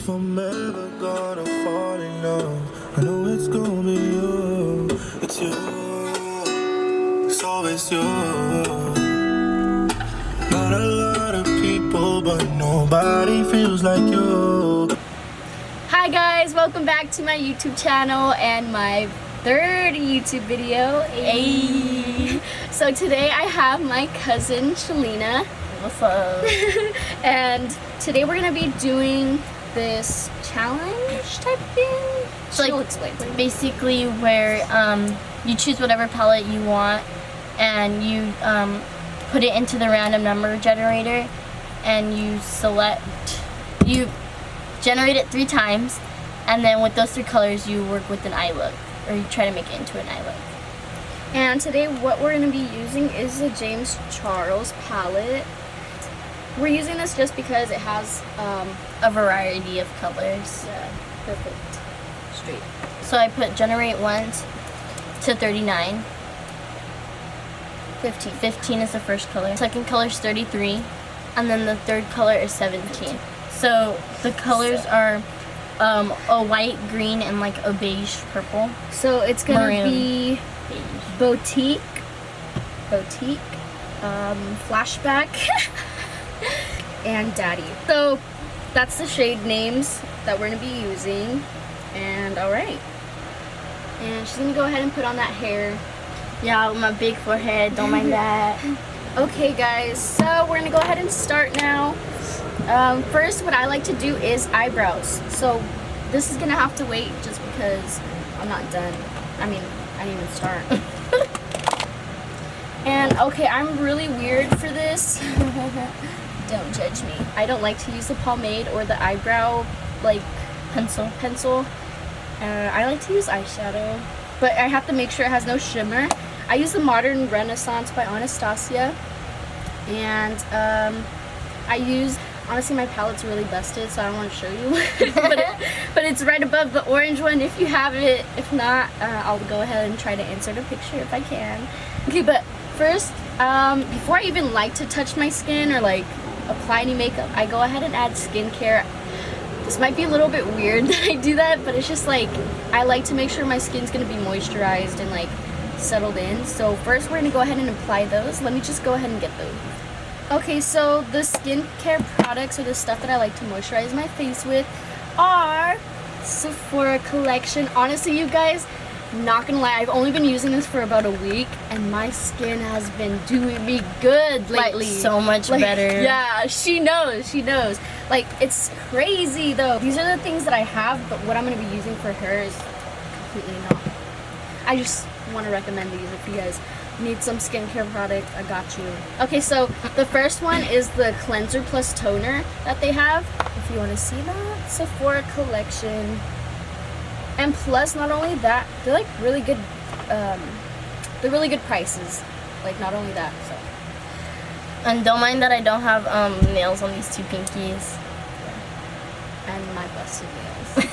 If I'm ever gonna fall in love, I know it's gonna be you. It's you, it's always you. Not a lot of people, but nobody feels like you. Hi guys, welcome back to my YouTube channel and my third YouTube video. Hey. So today I have my cousin Shalina. What's up? And today we're gonna be doing this challenge type thing. She'll explain. Basically where you choose whatever palette you want and you put it into the random number generator and you generate it 3 times, and then with those 3 colors you work with an eye look, or you try to make it into an eye look. And today what we're going to be using is the James Charles palette. We're using this just because it has A variety of colors. yeah, perfect straight. So I put generate 1 to 39. 15 is the first color. Second color is 33, and then the third color is 17. So the colors are a white, green, and like a beige purple. So it's going to Maroon. be Boutique, Flashback, and Daddy. So that's the shade names that we're going to be using. And alright. And she's going to go ahead and put on that hair. Yeah, with my big forehead, don't mind that. Okay guys, so we're going to go ahead and start now. First, what I like to do is eyebrows. So this is going to have to wait just because I'm not done. I mean, I didn't even start. And okay, I'm really weird for this. Don't judge me. I don't like to use the pomade or the eyebrow like pencil. I like to use eyeshadow, but I have to make sure it has no shimmer. I use the Modern Renaissance by Anastasia, and honestly my palette's really busted, so I don't want to show you. but it's right above the orange one if you have it. If not, I'll go ahead and try to insert a picture if I can. Okay, but first, before I even like to touch my skin or like apply any makeup, I go ahead and add skincare. This might be a little bit weird that I do that, but it's just like I like to make sure my skin's gonna be moisturized and like settled in. So first we're gonna go ahead and apply those. Let me just go ahead and get those. Okay, so the skincare products or the stuff that I like to moisturize my face with are Sephora collection. Honestly, you guys, not gonna lie, I've only been using this for about a week and my skin has been doing me good lately. Like, so much better. Yeah, she knows. Like, it's crazy though. These are the things that I have, but what I'm gonna be using for her is completely not. I just want to recommend these if you guys need some skincare product. I got you. Okay, so the first one is the cleanser plus toner that they have. If you want to see that, Sephora collection. And plus, not only that, they're like really good. They're really good prices. Like, not only that, so. And don't mind that I don't have nails on these 2 pinkies. And my busted nails.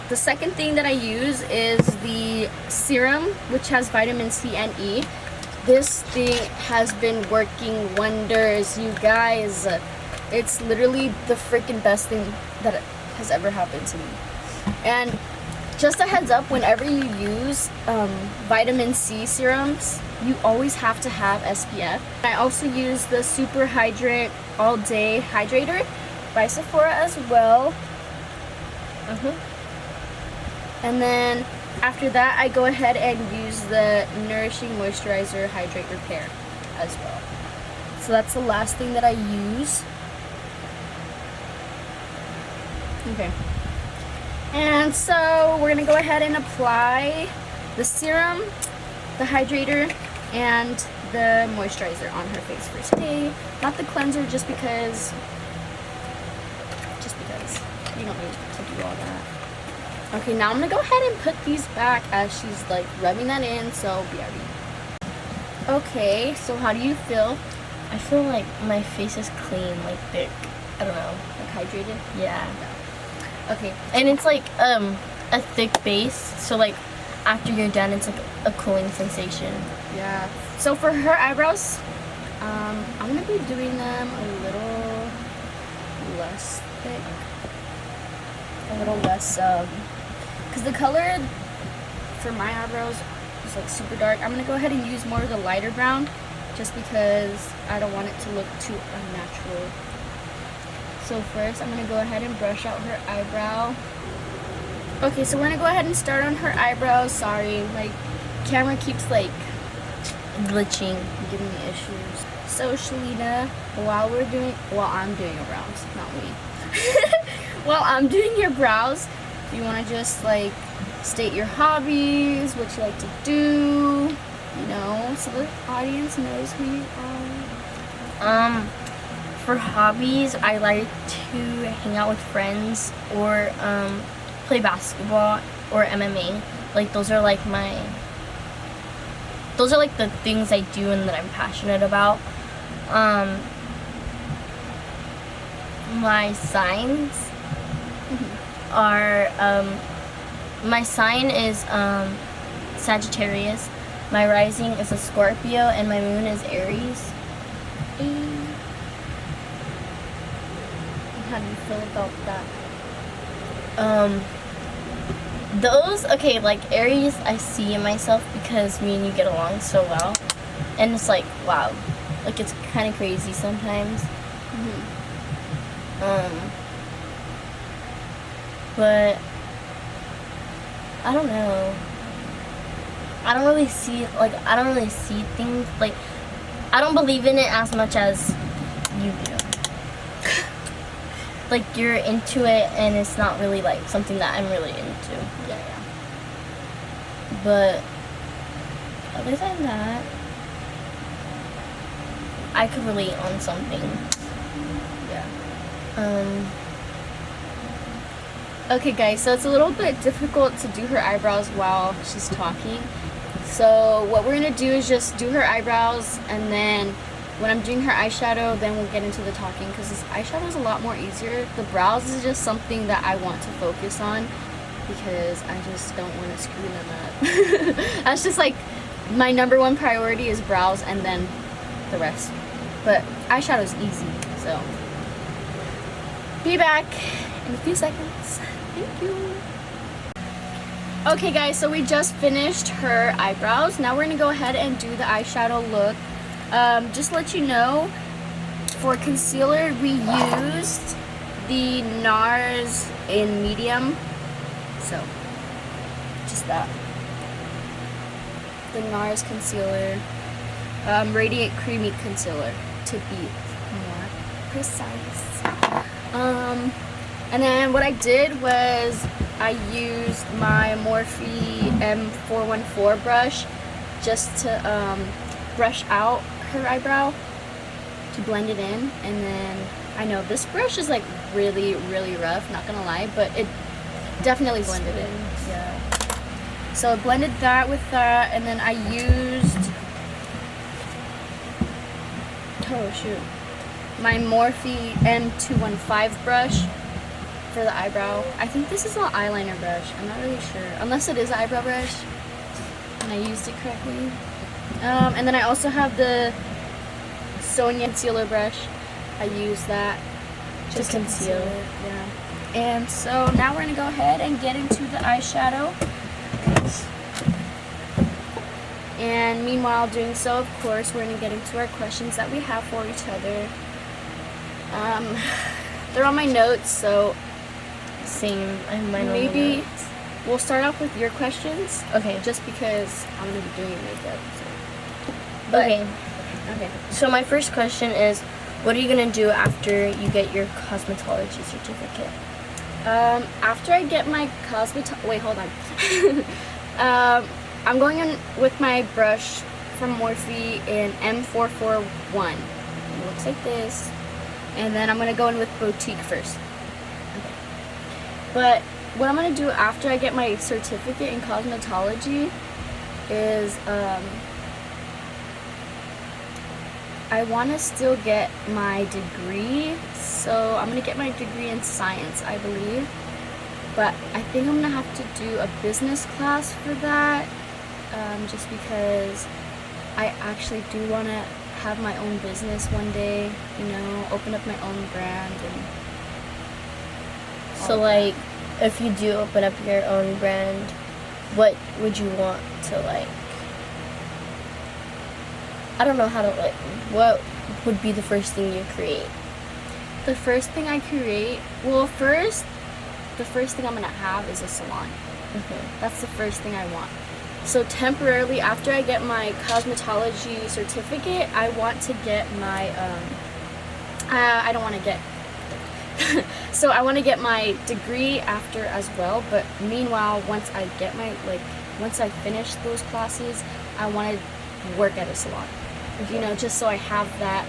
The second thing that I use is the serum, which has vitamin C and E. This thing has been working wonders, you guys. It's literally the freaking best thing that has ever happened to me. And just a heads up, whenever you use vitamin C serums, you always have to have SPF. I also use the Super Hydrate All Day Hydrator by Sephora as well. And then after that, I go ahead and use the Nourishing Moisturizer Hydrate Repair as well. So that's the last thing that I use. Okay. And so we're gonna go ahead and apply the serum, the hydrator, and the moisturizer on her face for today. Not the cleanser, just because you don't need to do all that. Okay, now I'm gonna go ahead and put these back as she's like rubbing that in, so BRB. Okay, so how do you feel? I feel like my face is clean, like thick. I don't know. Like hydrated? Yeah. Okay. And it's like a thick base, so like after you're done, it's like a cooling sensation. Yeah. So for her eyebrows, I'm gonna be doing them a little less thick, a little less, because the color for my eyebrows is like super dark. I'm gonna go ahead and use more of the lighter brown, just because I don't want it to look too unnatural. So first, I'm gonna go ahead and brush out her eyebrow. Okay, so we're gonna go ahead and start on her eyebrows. Sorry, like, camera keeps like glitching. giving me issues. So Shalina, while I'm doing your brows, not me. While I'm doing your brows, you want to just like state your hobbies, what you like to do, you know, so the audience knows who you are. For hobbies, I like to hang out with friends or play basketball or MMA. Like those are like the things I do and that I'm passionate about. My signs are my sign is Sagittarius. My rising is a Scorpio and my moon is Aries. How do you feel about that? Those, okay, like Aries, I see in myself because me and you get along so well. And it's like, wow. Like, it's kind of crazy sometimes. But, I don't know. I don't really see things, like, I don't believe in it as much as you do. Like, you're into it and it's not really like something that I'm really into. Yeah. But other than that, I could relate on something. Yeah. Okay, guys, so it's a little bit difficult to do her eyebrows while she's talking. So what we're gonna do is just do her eyebrows, and then when I'm doing her eyeshadow, then we'll get into the talking, because this eyeshadow is a lot more easier. The brows is just something that I want to focus on, because I just don't want to screw them up. That's just like my #1 priority is brows, and then the rest. But eyeshadow is easy, so be back in a few seconds. Thank you. Okay guys, so we just finished her eyebrows. Now we're gonna go ahead and do the eyeshadow look. Just to let you know, for concealer we used the NARS in medium. So just that. The NARS concealer. Radiant Creamy Concealer, to be more precise. And then what I did was I used my Morphe M414 brush just to brush out her eyebrow, to blend it in. And then, I know this brush is like really, really rough, not gonna lie, but it definitely blended it. Yeah. So I blended that with that, and then I used, oh shoot, my Morphe M215 brush for the eyebrow. I think this is an eyeliner brush. I'm not really sure, unless it is an eyebrow brush and I used it correctly. And then I also have the Sonia concealer brush. I use that to conceal. Yeah. And so now we're gonna go ahead and get into the eyeshadow. And meanwhile doing so, of course, we're gonna get into our questions that we have for each other. They're on my notes, so same. I have mine on the maybe notes. we'll start off with your questions. Okay. Just because I'm gonna be doing your makeup. So. Okay. Okay. So my first question is, what are you gonna do after you get your cosmetology certificate? After I get my wait, hold on. I'm going in with my brush from Morphe in M441. It looks like this. And then I'm gonna go in with Boutique first. Okay. But what I'm gonna do after I get my certificate in cosmetology is I want to still get my degree, so I'm going to get my degree in science, I believe, but I think I'm going to have to do a business class for that, just because I actually do want to have my own business one day, you know, open up my own brand and So like, if you do open up your own brand, what would you want to like? I don't know how to like. What would be the first thing you create? The first thing I create, well, the first thing I'm gonna have is a salon. That's the first thing I want. So temporarily, after I get my cosmetology certificate, I want to get my, I don't want to get, so I want to get my degree after as well, but meanwhile, once I get my, like, once I finish those classes, I want to work at a salon. You know, just so I have that,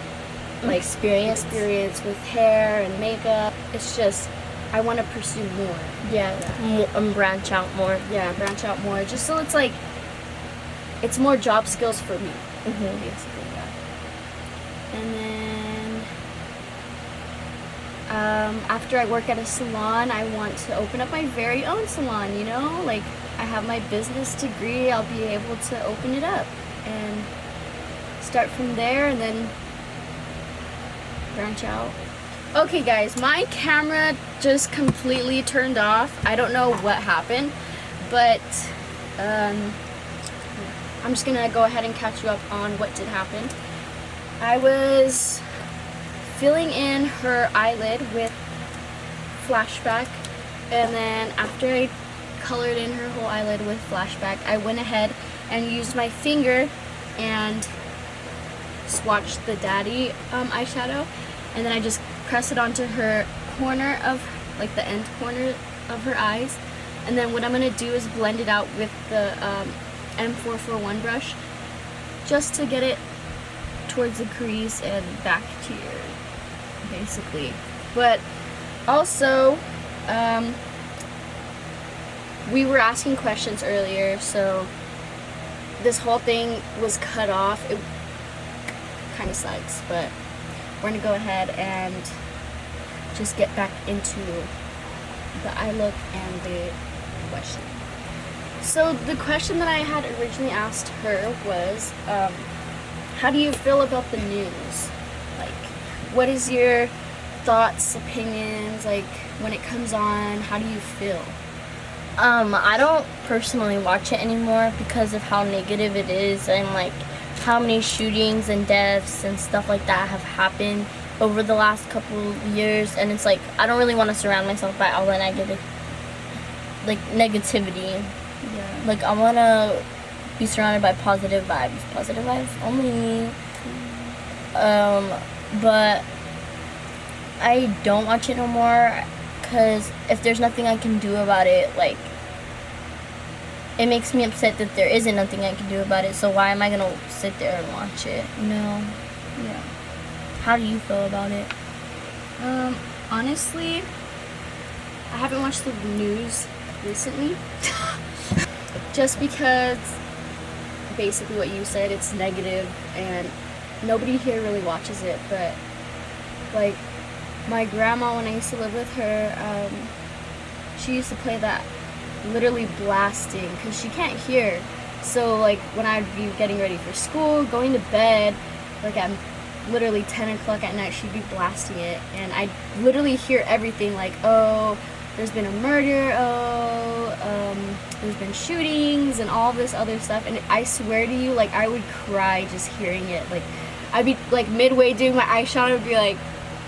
like, experience with hair and makeup. It's just, I want to pursue more. Branch out more. Yeah, branch out more. Just so it's like, it's more job skills for me. Basically, yeah. And then, after I work at a salon, I want to open up my very own salon, you know? Like, I have my business degree, I'll be able to open it up and start from there and then branch out. Okay guys, my camera just completely turned off. I don't know what happened, but I'm just gonna go ahead and catch you up on what did happen. I was filling in her eyelid with flashback, and then after I colored in her whole eyelid with flashback, I went ahead and used my finger and swatched the daddy eyeshadow, and then I just press it onto her corner of, like, the end corner of her eyes, and then what I'm gonna do is blend it out with the M441 brush just to get it towards the crease and back to your, basically. But also, we were asking questions earlier, so this whole thing was cut off. It kind of sucks, but we're gonna go ahead and just get back into the eye look and the question. So the question that I had originally asked her was, how do you feel about the news? Like, what is your thoughts, opinions, like, when it comes on, how do you feel? I don't personally watch it anymore because of how negative it is and like how many shootings and deaths and stuff like that have happened over the last couple years, and it's like I don't really want to surround myself by all the negativity. Yeah. Like I want to be surrounded by positive vibes only. But I don't watch it no more because if there's nothing I can do about it, like, it makes me upset that there isn't nothing I can do about it, so why am I gonna sit there and watch it? No. Yeah. How do you feel about it? Honestly, I haven't watched the news recently. Just because, basically what you said, it's negative and nobody here really watches it, but, like, my grandma, when I used to live with her, she used to play that literally blasting because she can't hear. So, like, when I'd be getting ready for school, going to bed, like, at literally 10 o'clock at night, she'd be blasting it, and I'd literally hear everything, like, oh, there's been a murder, there's been shootings, and all this other stuff, and I swear to you, like, I would cry just hearing it. Like, I'd be, like, midway doing my eyeshadow, would be like,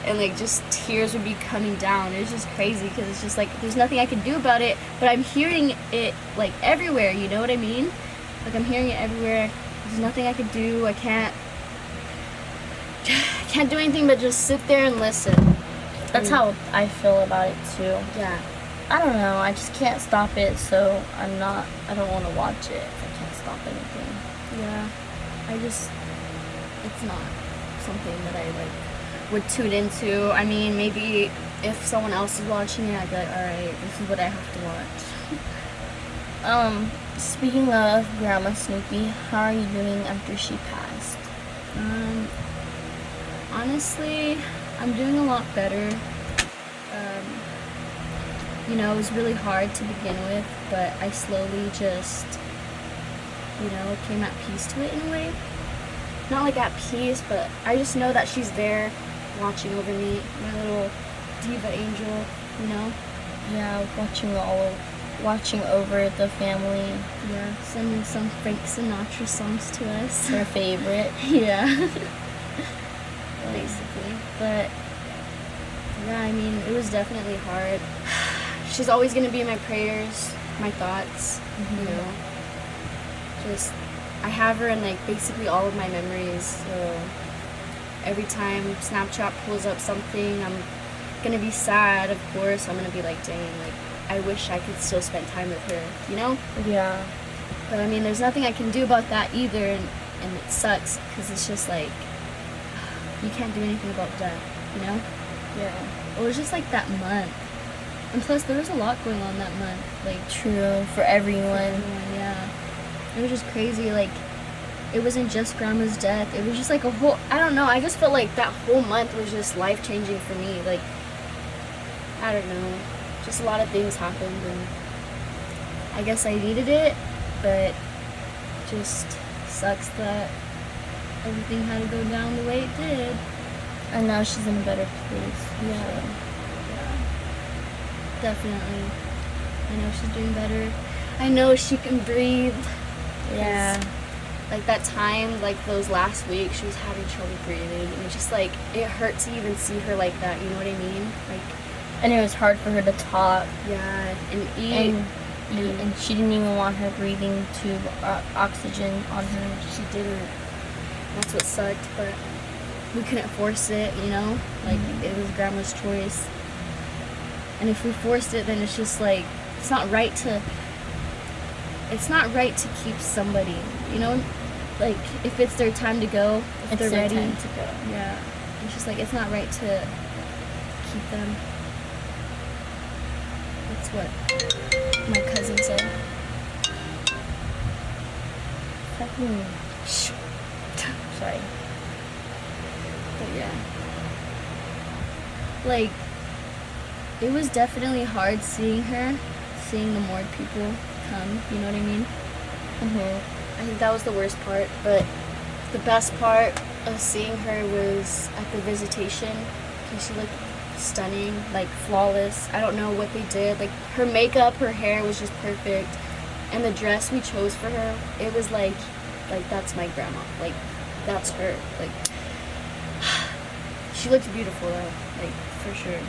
and, like, just tears would be coming down. It's just crazy, because it's just, like, there's nothing I can do about it, but I'm hearing it, like, everywhere, you know what I mean? Like, I'm hearing it everywhere. There's nothing I can do. I can't do anything but just sit there and listen. That's how I feel about it too. Yeah. I don't know, I just can't stop it, so I don't want to watch it if I can't stop anything. Yeah. It's not something that I, like, would tune into. I mean, maybe if someone else is watching it, I'd be like, alright, this is what I have to watch. Speaking of Grandma Snoopy, how are you doing after she passed? Honestly, I'm doing a lot better. You know, it was really hard to begin with, but I slowly just, you know, came at peace to it in a way. Not like at peace, but I just know that she's there watching over me, my little diva angel, you know? Yeah, watching over the family. Yeah, sending some Frank Sinatra songs to us. Her favorite. Yeah. Basically. But yeah, I mean, it was definitely hard. She's always gonna be in my prayers, my thoughts, you know. Just, I have her in like basically all of my memories. So every time Snapchat pulls up something, I'm gonna be sad, of course. I'm gonna be like, dang, like, I wish I could still spend time with her, you know? Yeah. But I mean, there's nothing I can do about that either, and it sucks, because it's just like, you can't do anything about death, you know? Yeah. It was just like that month. And plus, there was a lot going on that month. Like, True. For everyone. yeah. It was just crazy. Like, it wasn't just Grandma's death. It was just like a whole, I don't know. I just felt like that whole month was just life-changing for me. Like, I don't know. Just a lot of things happened, and I guess I needed it, but just sucks that everything had to go down the way it did. And now she's in a better place. Yeah. Definitely. I know she's doing better. I know she can breathe. Yeah. Like that time, like those last weeks, she was having trouble breathing. And it's just like, it hurt to even see her like that, you know what I mean? Like, And it was hard for her to talk. yeah, and eat. And she didn't even want her breathing tube oxygen on her. She didn't. That's what sucked, but we couldn't force it, you know? Like, it was Grandma's choice. And if we forced it, then it's just like, it's not right to keep somebody, you know? Like, if it's their time to go, if they're ready time to go. Yeah. It's just like, it's not right to keep them. That's what my cousin said. Fucking. Sorry. But yeah. Like, it was definitely hard seeing the more people come, you know what I mean? I think that was the worst part, but the best part of seeing her was at the visitation, because she looked stunning, like flawless. I don't know what they did. Like, her makeup, her hair was just perfect, and the dress we chose for her, it was like that's my grandma. Like, that's her. Like, she looked beautiful though, like, for sure.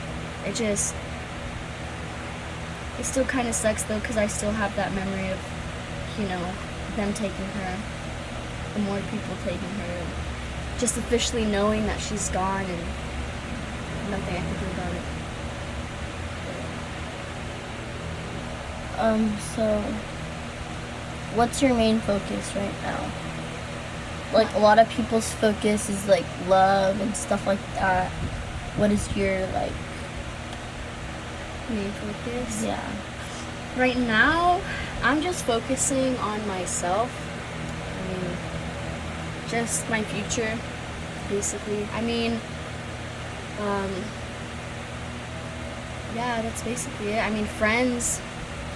It still kind of sucks though, because I still have that memory of, you know, them taking her, the more people taking her, and just officially knowing that she's gone and nothing I can do about it. So what's your main focus right now? Like, a lot of people's focus is like love and stuff like that. What is your like Main focus? yeah. Right now, I'm just focusing on myself. I mean, just my future, basically. I mean, yeah, that's basically it. I mean, friends.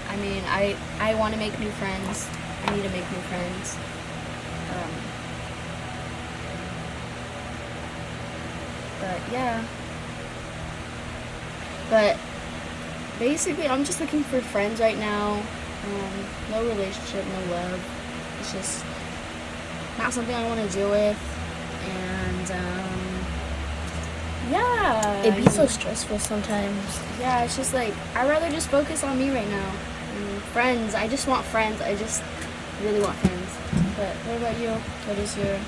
I mean, I want to make new friends. I need to make new friends. But yeah. But basically, I'm just looking for friends right now. No relationship, no love. It's just not something I want to deal with. And yeah. It'd be so stressful sometimes. Yeah, it's just like, I'd rather just focus on me right now. Friends, I just want friends. I just really want friends. But what about you? What is your...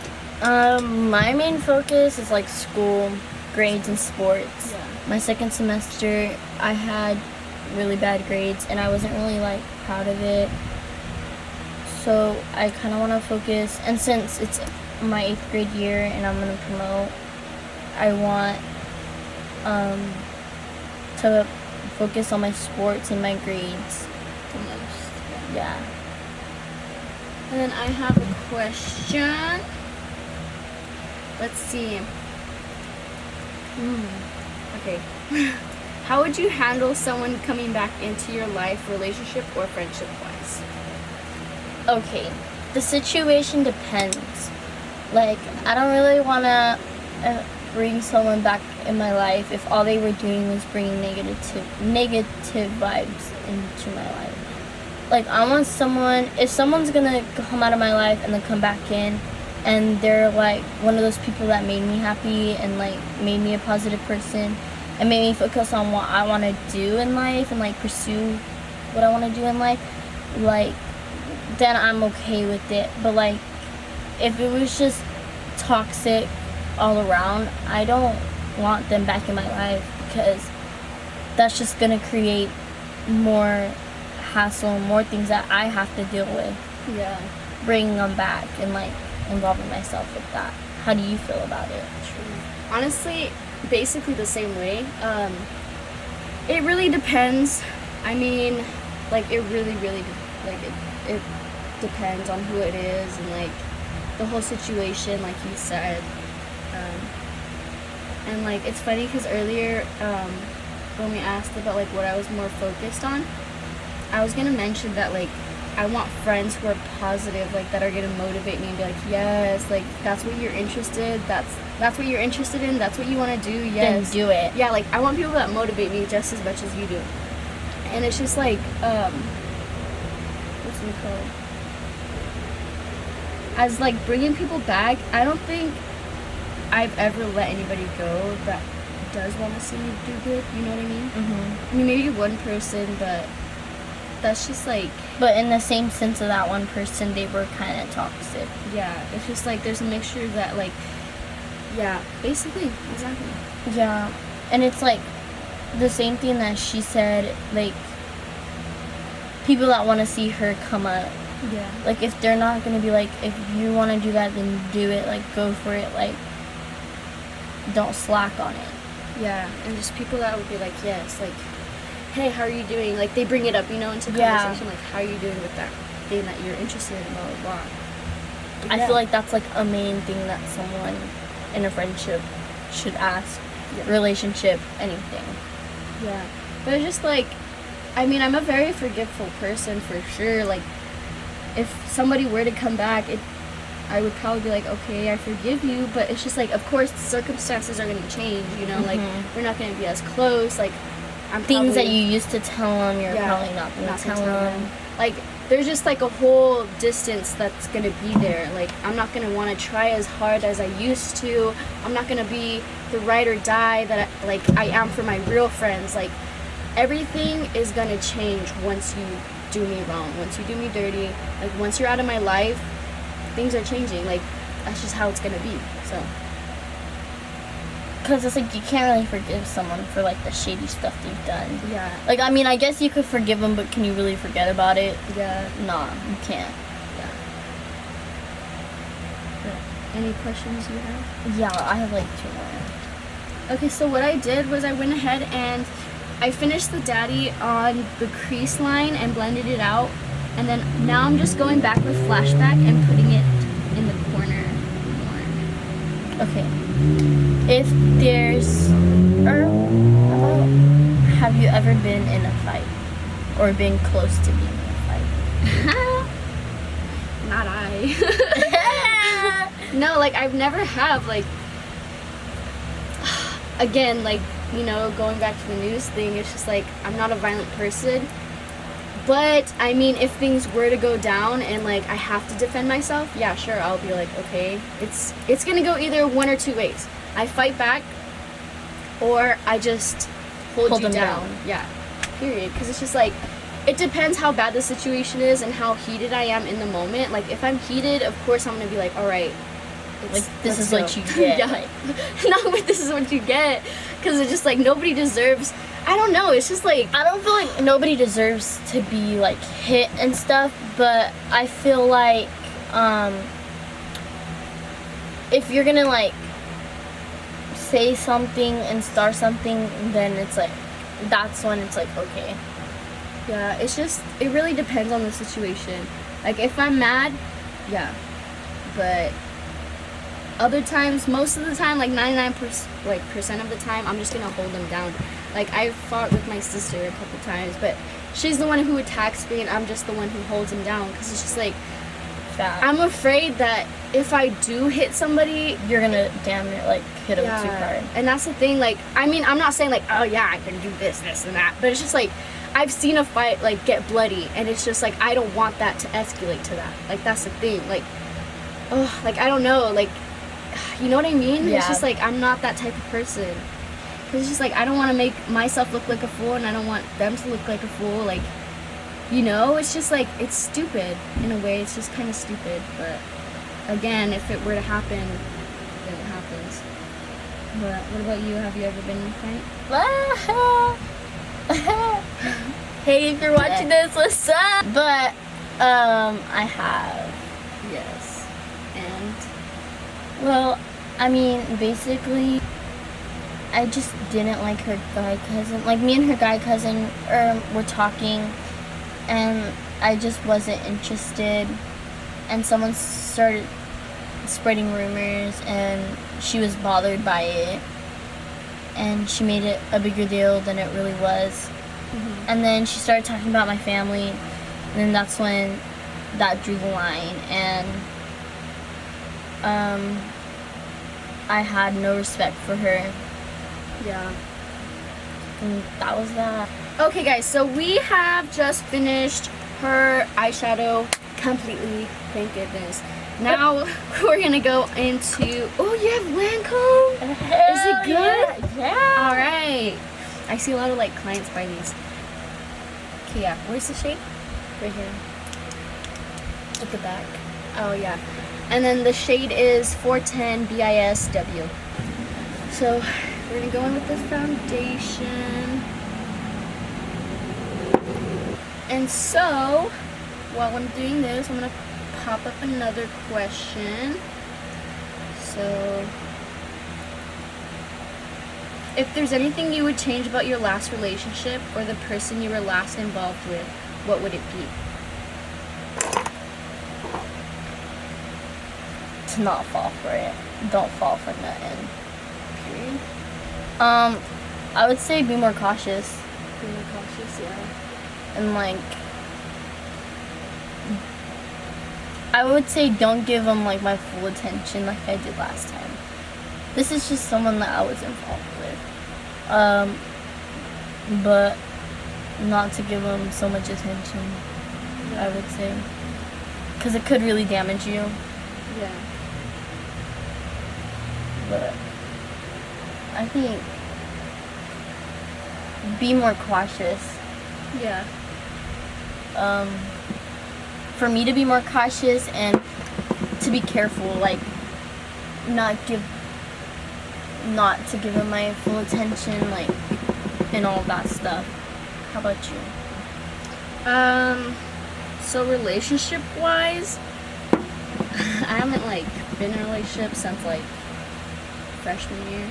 My main focus is like school, grades, and sports. Yeah. My second semester, I had really bad grades, and I wasn't really like proud of it. So I kind of want to focus, and since it's my 8th grade year and I'm gonna promote, I want to focus on my sports and my grades the most? Yeah. And then I have a question. Let's see. Okay. How would you handle someone coming back into your life, relationship or friendship wise? Okay, the situation depends. Like, I don't really want to bring someone back in my life if all they were doing was bringing negative vibes into my life. Like, I want someone, if someone's gonna come out of my life and then come back in, and they're like one of those people that made me happy and like made me a positive person and made me focus on what I want to do in life and like pursue what I want to do in life, like, then I'm okay with it. But like, if it was just toxic all around, I don't want them back in my life, because that's just gonna create more hassle, more things that I have to deal with. Yeah. Bringing them back and like involving myself with that. How do you feel about it? True. Honestly, basically the same way. It really depends. I mean, like, it really it depends on who it is and like the whole situation, like you said. And like, it's funny because earlier when we asked about like what I was more focused on, I was gonna mention that like I want friends who are positive, like that are gonna motivate me and be like, yes, like that's what you're interested, that's what you're interested in, that's what you want to do, yes, Then do it. yeah. Like, I want people that motivate me just as much as you do. And it's just like what's it called, as like bringing people back. I don't think I've ever let anybody go that does want to see me do good, you know what I mean? Mm-hmm. I mean, maybe one person, but that's just like, But in the same sense of that one person, they were kind of toxic. yeah, it's just like there's a mixture that like, yeah, basically, exactly. Yeah, and it's like the same thing that she said, like, people that want to see her come up. Yeah. Like, if they're not going to be like, if you want to do that, then do it. Like, go for it. Like, don't slack on it. Yeah, and just people that would be like, yes, like, hey, how are you doing? Like, they bring it up, you know, into Yeah. conversation, like, how are you doing with that thing that you're interested in, blah, blah, blah. I Yeah. feel like that's, like, a main thing that someone in a friendship should ask. Yeah. Relationship, anything. Yeah, but it's just like, I mean, I'm a very forgiveful person for sure. Like, if somebody were to come back, I would probably be like, okay, I forgive you, but it's just like, of course, circumstances are going to change, you know, like, we're not going to be as close, like, I'm Things that probably- you used to tell them, you're Yeah, probably not going not to gonna tell tell them. them. Like, there's just like a whole distance that's going to be there. Like, I'm not going to want to try as hard as I used to. I'm not going to be the ride or die that I am for my real friends. Like, everything is going to change once you do me wrong, once you do me dirty. Like, once you're out of my life, things are changing. Like, that's just how it's going to be. So, Because it's like, you can't really forgive someone for, like, the shady stuff they've done. yeah. Like, I mean, I guess you could forgive them, but can you really forget about it? Yeah. Nah, you can't. Any questions you have? Yeah, I have, like, 2 more. Okay, so what I did was I went ahead and I finished the daddy on the crease line and blended it out. And then now I'm just going back with flashback and putting it in the corner more. Okay. If there's, or about, have you ever been in a fight? Or been close to being in a fight? Not I. No, like, I've never have, like, again, like, you know, going back to the news thing, it's just like, I'm not a violent person. But, I mean, if things were to go down and, like, I have to defend myself, yeah, sure, I'll be like, okay, it's gonna go either one or two ways. I fight back, or I just hold you them down. down. Yeah, period. Because it's just like, it depends how bad the situation is and how heated I am in the moment. Like, if I'm heated, of course I'm gonna be like, all right, Like, this let's is go. what you get. Yeah. Like, No, but this is what you get. Because it's just like, nobody deserves, I don't know, it's just like, I don't feel like nobody deserves to be, like, hit and stuff, but I feel like, if you're gonna, like, say something and start something, then it's like, that's when it's like, okay. yeah, it's just, it really depends on the situation. Like, if I'm mad, yeah. But other times, most of the time, like 99% of the time, I'm just gonna hold them down. Like, I fought with my sister a couple times, but she's the one who attacks me and I'm just the one who holds him down. Because it's just like, That. I'm afraid that if I do hit somebody, you're gonna damn it, like, hit them too hard. And that's the thing, like, I mean, I'm not saying, like, oh, yeah, I can do this, and that, but it's just, like, I've seen a fight, like, get bloody, and it's just, like, I don't want that to escalate to that. Like, that's the thing. Like, oh, like, I don't know, like, you know what I mean? Yeah. It's just, like, I'm not that type of person. Because it's just, like, I don't want to make myself look like a fool, and I don't want them to look like a fool, like, you know? It's just, like, it's stupid, in a way. It's just kind of stupid, but... Again, if it were to happen, then it happens. But what about you? Have you ever been in a fight? Hey, if you're watching this, what's up? But, I have. Yes. And? Well, I mean, basically, I just didn't like her guy cousin. Like, me and her guy cousin were talking, and I just wasn't interested. And someone started spreading rumors, and she was bothered by it, and she made it a bigger deal than it really was. Mm-hmm. And then she started talking about my family, and then that's when that drew the line, and I had no respect for her, Yeah. and that was that. Okay, guys, so we have just finished her eyeshadow completely. Thank goodness. Now we're gonna go into. Oh, you have Lancome? Is it good? Yeah. All right. I see a lot of like clients buy these. Okay, yeah. Where's the shade? Right here. At the back. Oh yeah. And then the shade is 410 BISW. So we're gonna go in with the foundation. And so while I'm doing this, I'm gonna pop up another question. So, if there's anything you would change about your last relationship or the person you were last involved with, what would it be? To not fall for it. Don't fall for nothing. Period. I would say be more cautious, Be more cautious, yeah. and like, I would say don't give them like my full attention like I did last time. This is just someone that I was involved with. But not to give them so much attention, I would say. Because it could really damage you. Yeah. But I think be more cautious. Yeah. For me to be more cautious and to be careful, like not to give him my full attention, like, and all that stuff. How about you? So relationship wise, I haven't like been in a relationship since like freshman year.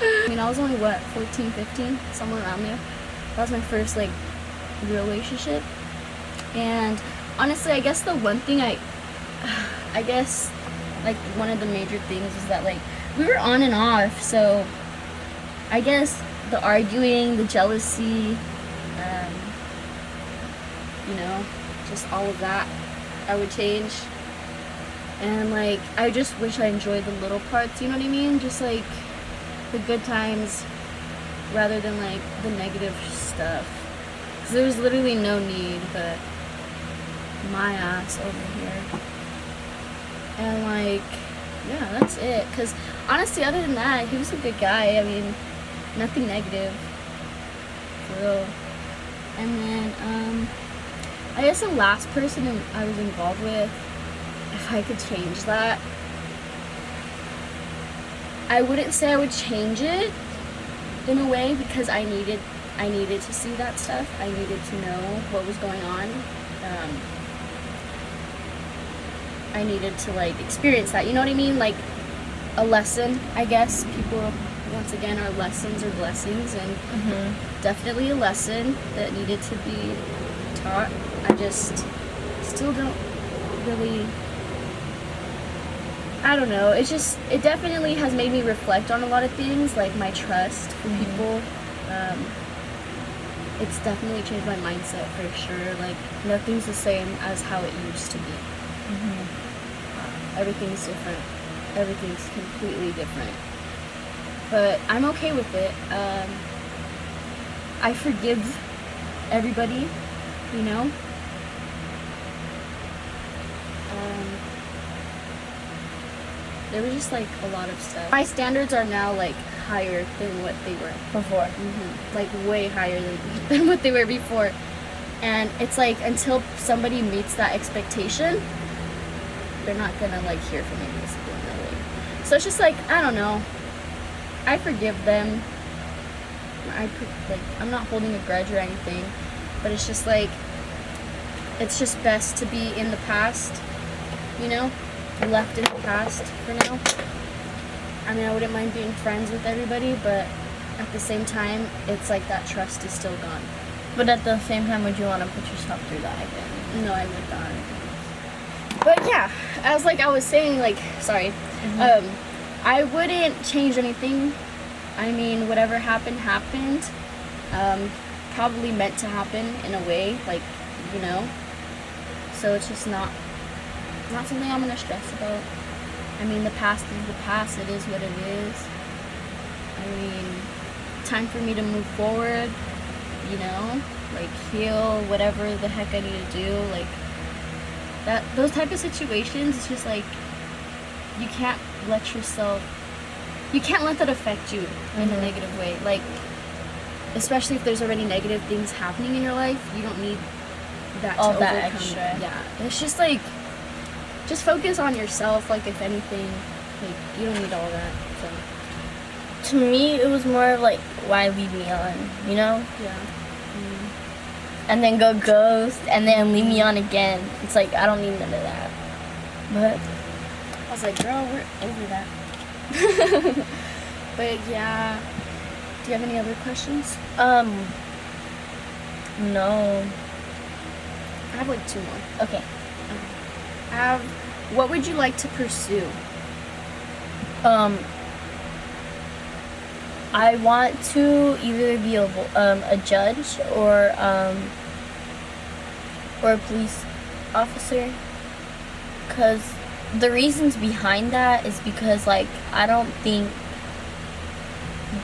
I mean, I was only what, 14, 15, somewhere around there. That was my first like real relationship. And honestly, I guess the one thing I guess like one of the major things is that like we were on and off, so I guess the arguing, the jealousy, you know, just all of that I would change. And like I just wish I enjoyed the little parts, you know what I mean? Just like the good times rather than like the negative stuff. Cause there was literally no need, but my ass over here. And like, yeah, that's it. Cause honestly, other than that, he was a good guy. I mean, nothing negative, for real. And then, I guess the last person I was involved with, if I could change that, I wouldn't say I would change it in a way because I needed to see that stuff. I needed to know what was going on. I needed to like experience that. You know what I mean? Like a lesson, I guess. People, once again, are lessons or blessings, and definitely a lesson that needed to be taught. I just still don't really. I don't know. It definitely has made me reflect on a lot of things, like my trust for people. It's definitely changed my mindset for sure. Like nothing's the same as how it used to be. Everything's different. Everything's completely different. But I'm okay with it. I forgive everybody, you know. There was just like a lot of stuff. My standards are now like higher than what they were Before. like way higher than what they were before. And it's like until somebody meets that expectation, they're not gonna like hear from me basically in that way. So it's just like, I don't know, I forgive them. I'm not holding a grudge or anything, but it's just like, it's just best to be in the past, you know, left in the past for now. I mean, I wouldn't mind being friends with everybody, but at the same time, it's like that trust is still gone. But at the same time, would you want to put yourself through that again? No, I would not. But yeah, as like I was saying, like, sorry, I wouldn't change anything. I mean, whatever happened, happened. Probably meant to happen in a way, like, you know. So it's just not something I'm gonna stress about. I mean, the past is the past. It is what it is. I mean, time for me to move forward, you know, like heal whatever the heck I need to do. Like that, those type of situations, it's just like you can't let that affect you in a negative way. Like, especially if there's already negative things happening in your life, you don't need that all to that overcome. extra. Yeah, it's just like, just focus on yourself. Like, if anything, like, you don't need all that. So To me, it was more of like, why leave me on, you know? yeah. And then go ghost, and then leave me on again. It's like, I don't need none of that. But I was like, girl, we're over that. But yeah, do you have any other questions? no. I have like 2 more. Okay. I have, what would you like to pursue? I want to either be a judge or a police officer. Because the reasons behind that is because, like, I don't think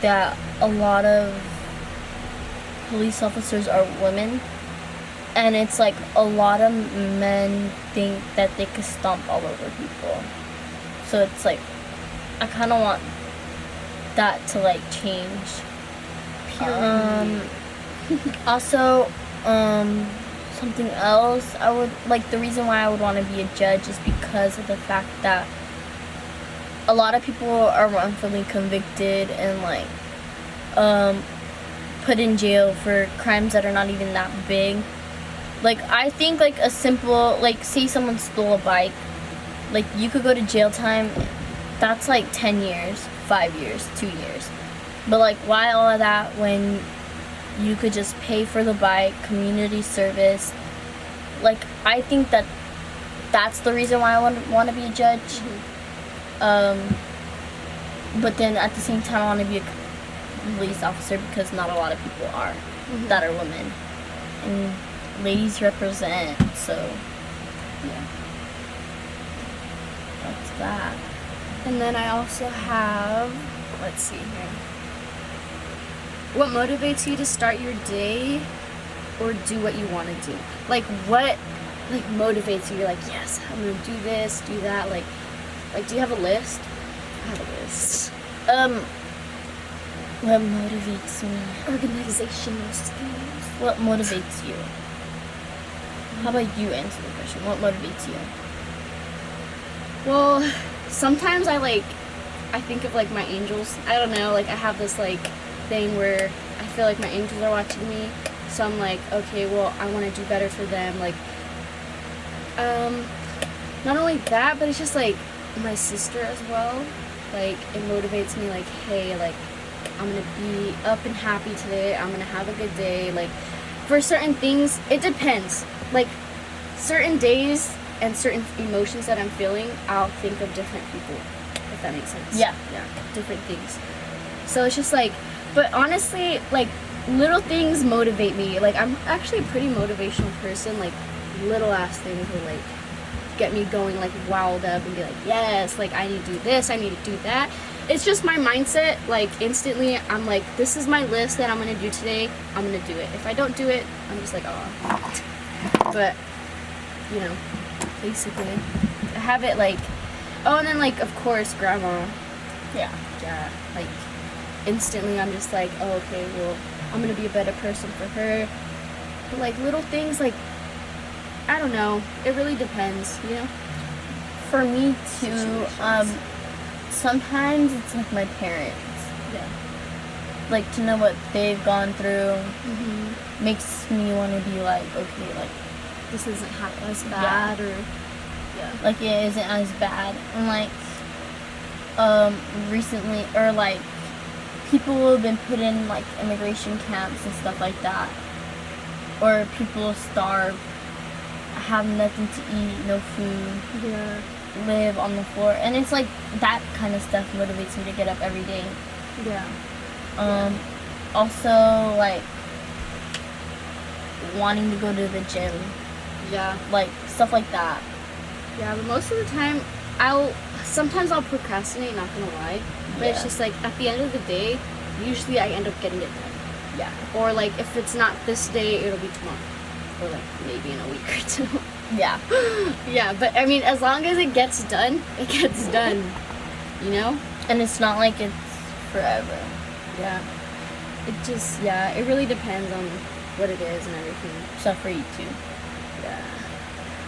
that a lot of police officers are women. And it's like a lot of men think that they could stomp all over people. So it's like, I kind of want that to like change. Also, something else I would like, the reason why I would want to be a judge is because of the fact that a lot of people are wrongfully convicted and like put in jail for crimes that are not even that big. Like, I think like a simple, like, say someone stole a bike, like, you could go to jail time. That's like 10 years, 5 years, 2 years. But like, why all of that when you could just pay for the bike, community service? Like, I think that that's the reason why I want to be a judge. But then at the same time, I want to be a police officer because not a lot of people are that are women. And ladies represent, so yeah. That's that. And then I also have, let's see here. What motivates you to start your day or do what you want to do? Like, what like motivates you? You're like, yes, I'm gonna do this, do that. Like do you have a list? I have a list. What motivates me? Organizational skills. What motivates you? How about you answer the question? What motivates you? Well, sometimes I think of like my angels. I don't know, like I have this like thing where I feel like my angels are watching me. So I'm like, okay, well, I want to do better for them. Like, not only that, but it's just like my sister as well. Like, it motivates me, like, hey, like, I'm gonna be up and happy today. I'm gonna have a good day. Like, for certain things, it depends. Like, certain days and certain emotions that I'm feeling, I'll think of different people, if that makes sense. Yeah. Yeah, different things. So it's just like, but honestly, like, little things motivate me. Like, I'm actually a pretty motivational person. Like, little ass things will, like, get me going like wild up and be like, yes, like I need to do this, I need to do that. It's just my mindset. Like instantly, I'm like, this is my list that I'm gonna do today. I'm gonna do it. If I don't do it, I'm just like, oh. But you know, basically, I have it like, oh, and then like of course, grandma. Yeah. Yeah, like instantly, I'm just like, oh, okay, well, I'm gonna be a better person for her. But like little things, like I don't know. It really depends, you know. For me too. Situations. Sometimes it's like my parents. Yeah. Like to know what they've gone through Mm-hmm. makes me want to be like, okay, like This isn't as bad, or yeah. like it isn't as bad. And like recently, or like people who have been put in like immigration camps and stuff like that, or people starve, have nothing to eat, no food, Yeah. live on the floor, and it's like that kind of stuff motivates me to get up every day. Yeah. Also like wanting to go to the gym, Yeah. like stuff like that. Yeah, but most of the time, sometimes I'll procrastinate, not gonna lie. But it's Yeah. just like, at the end of the day, usually I end up getting it done. Yeah. Or like, if it's not this day, it'll be tomorrow. Or like, maybe in a week or two. Yeah. Yeah, but I mean, as long as it gets done, it gets done. You know? And it's not like it's forever. Yeah. It just, yeah, it really depends on what it is and everything. Stuff for you too. Yeah.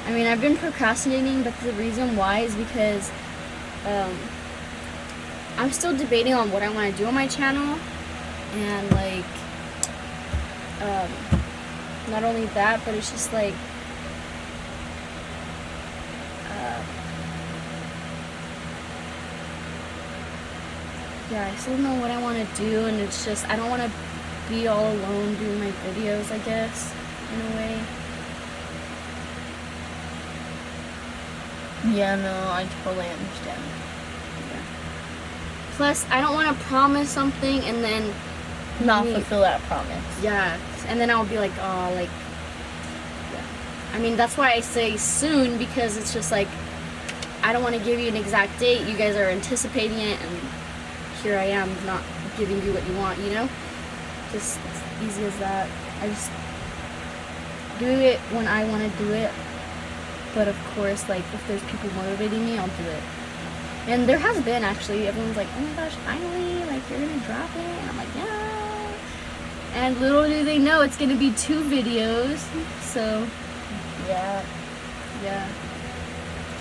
I mean, I've been procrastinating, but the reason why is because I'm still debating on what I want to do on my channel. And, like, not only that, but it's just like, yeah, I still don't know what I want to do, and it's just, I don't want to be all alone doing my videos, I guess, in a way. Yeah, no, I totally understand. Plus, I don't want to promise something and then Not Me- fulfill that promise. yeah, and then I'll be like, oh, like, yeah. I mean, that's why I say soon, because it's just like, I don't want to give you an exact date. You guys are anticipating it, and here I am not giving you what you want, you know? Just easy as that. I just do it when I want to do it. But of course, like, if there's people motivating me, I'll do it. And there has been, actually. Everyone's like, oh my gosh, finally, like, you're gonna drop it? And I'm like, yeah. And little do they know, it's gonna be 2 videos. So, Yeah. yeah.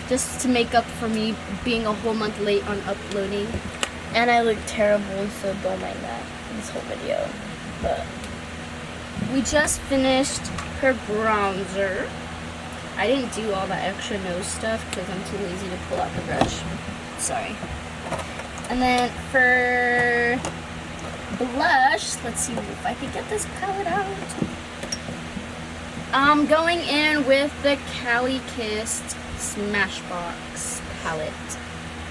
Just to make up for me being a whole month late on uploading. And I look terrible, so don't mind that. This whole video. But We just finished her bronzer. I didn't do all that extra nose stuff because I'm too lazy to pull out the brush. Sorry. And then for blush, let's see if I can get this palette out. I'm going in with the Cali Kissed Smashbox palette.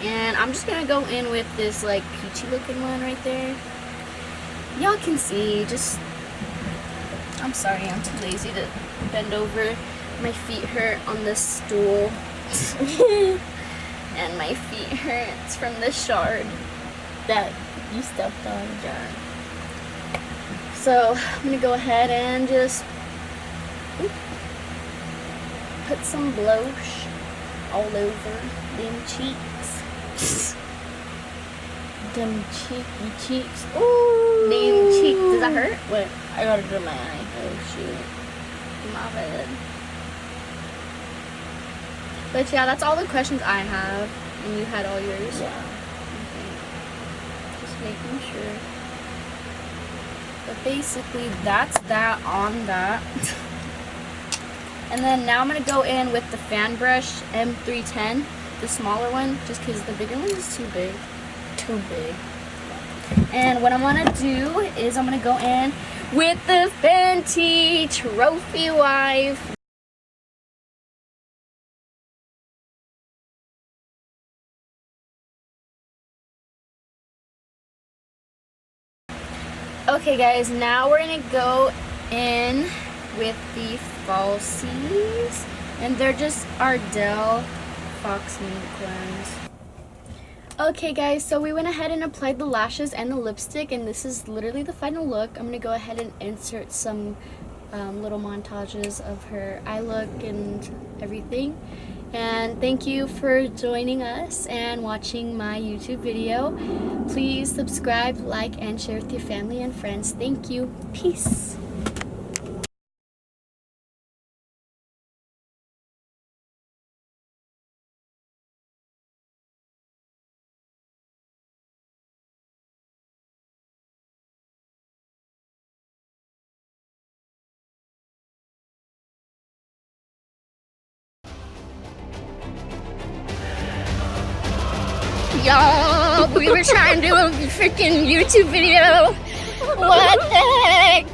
And I'm just gonna go in with this like peachy looking one right there. Y'all can see, just, I'm sorry, I'm too lazy to bend over. My feet hurt on this stool. And my feet hurts from the shard. that you stepped on. Yeah. So I'm gonna go ahead and just put some blush all over them cheeks. Them cheeky cheeks. Ooh. Them cheeks. Does that hurt? Wait, I gotta do my eye. Oh shoot. My bad. But yeah, that's all the questions I have. And you had all yours. Yeah. Okay. Just making sure. But basically, that's that on that. And then now I'm going to go in with the fan brush M310, the smaller one, just because the bigger one is too big. Too big. And what I want to do is I'm going to go in with the Fenty Trophy Wife. Okay guys, now we're gonna go in with the falsies. And they're just Ardell Fox mink clones. Okay guys, so we went ahead and applied the lashes and the lipstick, and this is literally the final look. I'm gonna go ahead and insert some little montages of her eye look and everything. And thank you for joining us and watching my YouTube video. Please subscribe, like, and share with your family and friends. Thank you. Peace. Y'all, we were trying to do a freaking YouTube video. What the heck?